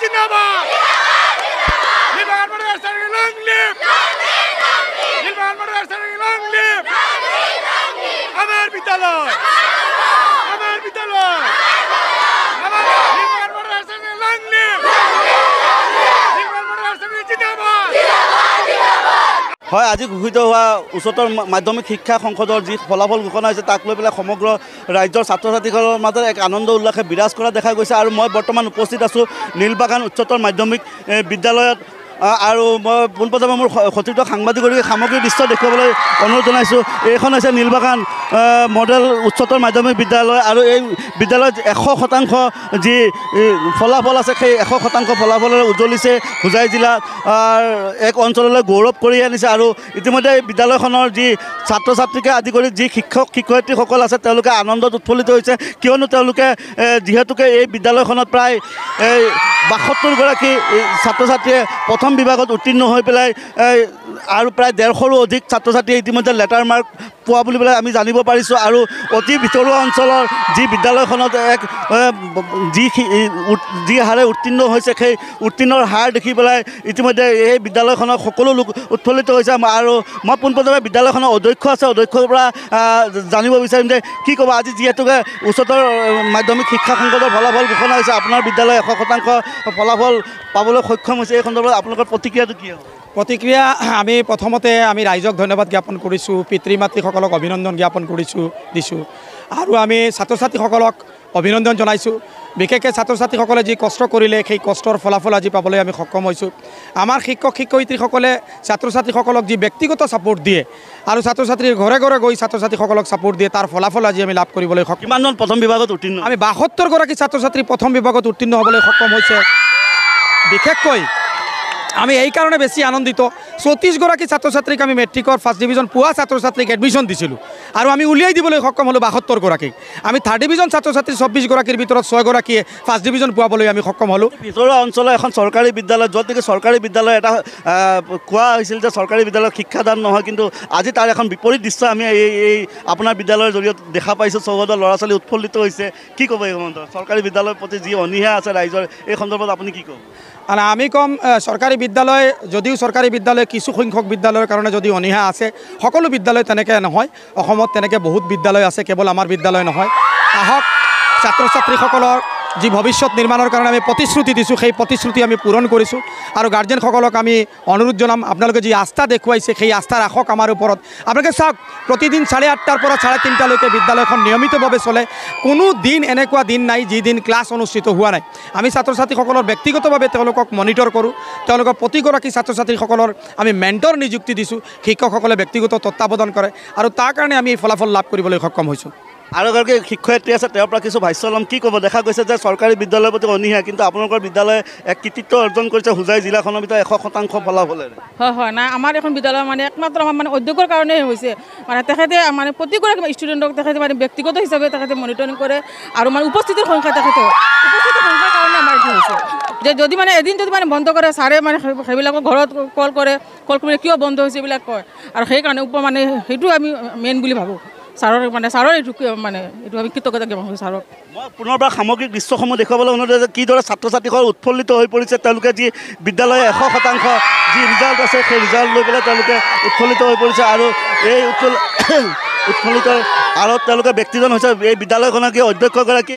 জিন্দাবাদ Nilbagan model higher secondary long live Nilbagan model higher secondary long live আমার বিদ্যালয় আমার বিদ্যালয় আমার Nilbagan model higher secondary long live Nilbagan model higher secondary জিন্দাবাদ হয় আজি ঘোষিত হোৱা উচ্চতৰ মাধ্যমিক শিক্ষা সংসদৰ যি ফলাফল ঘোষণা হৈছে তাক লৈ পেলাই সমগ্ৰ ৰাজ্যৰ ছাত্ৰ ছাত্ৰীসকলৰ মাজত এক আনন্দ উল্লাসে বিৰাজ কৰা দেখা গৈছে আৰু মই বৰ্তমান উপস্থিত আছোঁ নীলবাগান উচ্চতৰ মাধ্যমিক বিদ্যালয়ত আৰু মই পোনপ্ৰথমে মোৰ সতীৰ্থ সাংবাদিকগৰাকীক সামগ্ৰিক দৃশ্য দেখুৱাবলৈ অনুৰোধ জনাইছোঁ। এইখন হৈছে নীলবাগান মডেল উচ্চতৰ মাধ্যমিক বিদ্যালয় আৰু এই বিদ্যালয়ত 100% যি ফলাফল আছে সেই 100% ফলাফলেৰে উজ্বলিছে হোজাই জিলাত এক অঞ্চললৈ গৌৰৱ কৰি আনিছে আৰু ইতিমধ্যে এই বিদ্যালয়খনৰ যি ছাত্ৰ ছাত্ৰীকে আদি কৰি যি শিক্ষক শিক্ষয়িত্ৰীসকল আছে তেওঁলোকে আনন্দত উৎফুল্লিত হৈছে কিয়নো তেওঁলোকে যিহেতুকে এই বিদ্যালয়খনত প্ৰায় 72গৰাকী ছাত্ৰ ছাত্ৰীয়ে প্ৰথম বিভাগত উত্তীৰ্ণ হৈ পেলাই আৰু প্ৰায় 150ৰো অধিক ছাত্ৰ ছাত্ৰীয়ে ইতিমধ্যে লেটাৰ মাৰ্ক পোৱা বুলি পেলাই আমি জানিব পাৰিছোঁ আৰু অতি ভিতৰুৱা অঞ্চলৰ যি বিদ্যালয়খনত এক যি হাৰে উত্তীৰ্ণ হৈছে সেই উত্তীৰ্ণৰ হাৰ দেখি পেলাই ইতিমধ্যে এই বিদ্যালয়খনৰ সকলো লোক উৎফুল্লিত হৈছে আৰু মই পোনপ্ৰথমে বিদ্যালয়খনৰ অধ্যক্ষ আছে অধ্যক্ষৰ পৰা জানিব বিচাৰিম যে কি ক'ব আজি যিহেতুকে উচ্চতৰ মাধ্যমিক শিক্ষা সংসদৰ ফলাফল ঘোষণা হৈছে আপোনাৰ বিদ্যালয় 100% ফলাফল পাবলৈ সক্ষম হৈছে এই সন্দৰ্ভত আপোনালোকৰ প্ৰতিক্ৰিয়াটো কি হ'ব? প্ৰতিক্ৰিয়া আমি প্ৰথমতে আমি ৰাইজক ধন্যবাদ জ্ঞাপন কৰিছোঁ পিতৃ মাতৃসকলক অভিনন্দন জ্ঞাপন দিছোঁ আৰু আমি ছাত্ৰ ছাত্ৰীসকলক অভিনন্দন জনাইছোঁ বিশেষকৈ ছাত্ৰ ছাত্ৰীসকলে যি কষ্ট কৰিলে সেই কষ্টৰ ফলাফল আজি পাবলৈ আমি সক্ষম হৈছোঁ। আমাৰ শিক্ষক শিক্ষয়িত্ৰীসকলে ছাত্ৰ ছাত্ৰীসকলক যি ব্যক্তিগত ছাপোৰ্ট দিয়ে আৰু ছাত্ৰ ছাত্ৰীৰ ঘৰে ঘৰে গৈ ছাত্ৰ ছাত্ৰীসকলক ছাপোৰ্ট দিয়ে তাৰ ফলাফল আজি আমি লাভ কৰিবলৈ সক্ষম। কিমানজন প্ৰথম বিভাগত উত্তীৰ্ণ? আমি 72গৰাকী ছাত্ৰ ছাত্ৰী প্ৰথম বিভাগত উত্তীৰ্ণ হ'বলৈ সক্ষম হৈছে। বিশেষকৈ আমি এই কাৰণে বেছি আনন্দিত 34গৰাকী ছাত্ৰ ছাত্ৰীক আমি মেট্ৰিকৰ ফাৰ্ষ্ট ডিভিজন পোৱা ছাত্ৰ ছাত্ৰীক এডমিশ্যন দিছিলোঁ আৰু আমি উলিয়াই দিবলৈ সক্ষম হ'লোঁ 72গৰাকীক। আমি থাৰ্ড ডিভিজন ছাত্ৰ ছাত্ৰী 24গৰাকীৰ ভিতৰত 6গৰাকীয়ে ফাৰ্ষ্ট ডিভিজন পোৱাবলৈ আমি সক্ষম হ'লোঁ। ভিতৰুৱা অঞ্চলৰ এখন চৰকাৰী বিদ্যালয় য'ত নেকি চৰকাৰী বিদ্যালয় এটা কোৱা হৈছিল যে চৰকাৰী বিদ্যালয়ত শিক্ষাদান নহয় কিন্তু আজি তাৰ এখন বিপৰীত দৃশ্য আমি এই আপোনাৰ বিদ্যালয়ৰ জৰিয়তে দেখা পাইছোঁ। চৌহদৰ ল'ৰা ছোৱালী উৎফুল্লিত হৈছে কি ক'ব এই সন্দৰ্ভত? চৰকাৰী বিদ্যালয়ৰ প্ৰতি যি অনীহা আছে ৰাইজৰ এই সন্দৰ্ভত আপুনি কি ক'ব? আমি ক'ম চৰকাৰী বিদ্যালয় যদিও চৰকাৰী বিদ্যালয় কিছু সংখ্যক বিদ্যালয়ৰ কাৰণে যদি অনীহা আছে সকলো বিদ্যালয় তেনেকৈ নহয়। অসমত তেনেকৈ বহুত বিদ্যালয় আছে কেৱল আমাৰ বিদ্যালয় নহয়। আহক ছাত্ৰ ছাত্ৰীসকলৰ যি ভৱিষ্যত নিৰ্মাণৰ কাৰণে আমি প্ৰতিশ্ৰুতি দিছোঁ সেই প্ৰতিশ্ৰুতি আমি পূৰণ কৰিছোঁ আৰু গাৰ্জেনসকলক আমি অনুৰোধ জনাম আপোনালোকে যি আস্থা দেখুৱাইছে সেই আস্থা ৰাখক আমাৰ ওপৰত। আপোনালোকে চাওক প্ৰতিদিন 8:30 পৰা 3:30লৈকে বিদ্যালয়খন নিয়মিতভাৱে চলে। কোনো দিন এনেকুৱা দিন নাই যিদিন ক্লাছ অনুষ্ঠিত হোৱা নাই। আমি ছাত্ৰ ছাত্ৰীসকলৰ ব্যক্তিগতভাৱে তেওঁলোকক মনিটৰ কৰোঁ। তেওঁলোকৰ প্ৰতিগৰাকী ছাত্ৰ ছাত্ৰীসকলৰ আমি মেণ্টৰ নিযুক্তি দিছোঁ। শিক্ষকসকলে ব্যক্তিগত তত্ত্বাৱধান কৰে আৰু তাৰ কাৰণে আমি এই ফলাফল লাভ কৰিবলৈ সক্ষম হৈছোঁ। আৰু এগৰাকী শিক্ষয়িত্ৰী আছে তেওঁৰ পৰা কিছু ভাষ্য ল'ম। কি ক'ব? দেখা গৈছে যে চৰকাৰী বিদ্যালয়ৰ প্ৰতি অনীহা কিন্তু আপোনালোকৰ বিদ্যালয়ে এক কৃতিত্ব অৰ্জন কৰিছে হোজাই জিলাখনৰ ভিতৰত 100% ফলাফলেৰে। হয় নাই আমাৰ এখন বিদ্যালয় মানে একমাত্ৰ আমাৰ মানে উদ্যোগৰ কাৰণে হৈছে মানে তেখেতে মানে প্ৰতিগৰাকী ষ্টুডেণ্টক তেখেতে মানে ব্যক্তিগত হিচাপে তেখেতে মনিটৰিং কৰে আৰু মানে উপস্থিতিৰ সংখ্যাৰ কাৰণে আমাৰ এইটো হৈছে যে যদি মানে এদিন যদি মানে বন্ধ কৰে ছাৰে মানে সেইবিলাকক ঘৰত কল কৰি কিয় বন্ধ হৈছে এইবিলাক কয় আৰু সেইকাৰণে মানে সেইটো আমি মেইন বুলি ভাবোঁ। ছাৰৰ এইটো মানে এইটো আমি কৃতজ্ঞতা জ্ঞাপন কৰিছোঁ ছাৰক। মই পুনৰবাৰ সামগ্ৰিক দৃশ্যসমূহ দেখুৱাবলৈ অনুৰোধ যে কিদৰে ছাত্ৰ ছাত্ৰীসকল উৎফুল্লিত হৈ পৰিছে। তেওঁলোকে যি বিদ্যালয়ে 100% যি ৰিজাল্ট আছে সেই ৰিজাল্ট লৈ পেলাই তেওঁলোকে উৎফুল্লিত হৈ পৰিছে আৰু এই উৎফুল্লিত আঁৰত তেওঁলোকে ব্যক্তিজন হৈছে এই বিদ্যালয়খনৰ অধ্যক্ষগৰাকী।